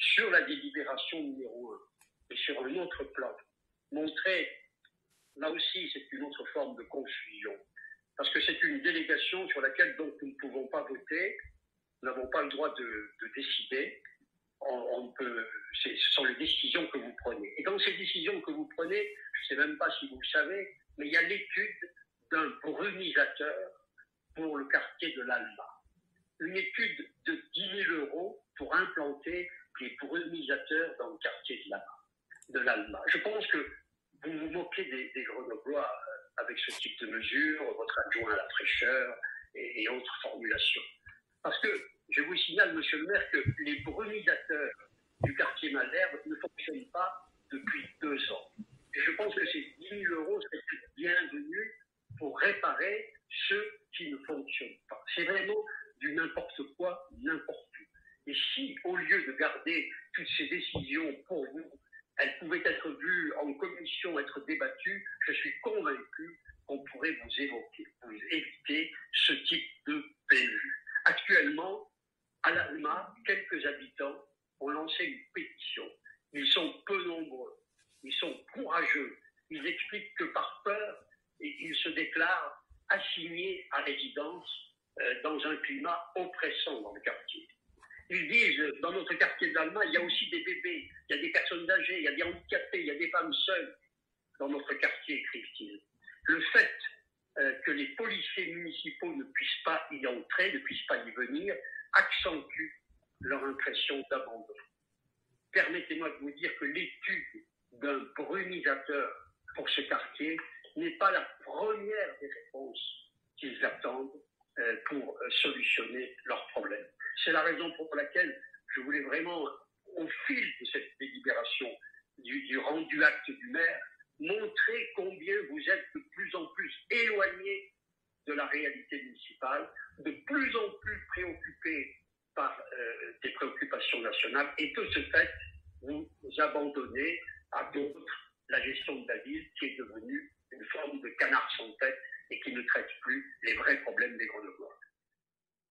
sur la délibération numéro 1 et sur un autre plan, montrer, là aussi c'est une autre forme de confusion, parce que c'est une délégation sur laquelle donc nous ne pouvons pas voter, nous n'avons pas le droit de décider, ce sont les décisions que vous prenez. Et dans ces décisions que vous prenez, je ne sais même pas si vous le savez, mais il y a l'étude d'un brumisateur pour le quartier de l'Alma. Une étude de 10 000 € pour implanter les brumisateurs dans le quartier de l'Alma. Je pense que vous vous moquez des Grenoblois avec ce type de mesures, votre adjoint à la fraîcheur et autres formulations. Parce que je vous signale, monsieur le maire, que les brumisateurs du quartier Malherbe ne fonctionnent pas depuis 2 ans. Et je pense que ces 10 000 € seraient bienvenus pour réparer ceux qui ne fonctionnent pas. C'est vraiment du n'importe quoi, n'importe où. Et si, au lieu de garder toutes ces décisions pour vous, elles pouvaient être vues en commission, être débattues, je suis convaincu qu'on pourrait vous éviter ce type de PLU. Actuellement, à l'Alma, quelques habitants ont lancé une pétition. Ils sont peu nombreux, ils sont courageux. Ils expliquent que par peur, ils se déclarent assignés à résidence dans un climat oppressant dans le quartier. Ils disent, dans notre quartier de l'Alma, il y a aussi des bébés, il y a des personnes âgées, il y a des handicapés, il y a des femmes seules dans notre quartier, écrivent-ils. Le fait que les policiers municipaux ne puissent pas y entrer, ne puissent pas y venir, accentue leur impression d'abandon. Permettez-moi de vous dire que l'étude d'un brumisateur pour ce quartier n'est pas la première des réponses qu'ils attendent pour solutionner leurs problèmes. C'est la raison pour laquelle je voulais vraiment, au fil de cette délibération, du rendu acte du maire, montrer combien vous êtes de plus en plus éloignés de la réalité municipale, de plus en plus préoccupés par des préoccupations nationales, et de ce fait, vous abandonnez à d'autres la gestion de la ville qui est devenue une forme de canard sans tête et qui ne traite plus les vrais problèmes des Grenoblois.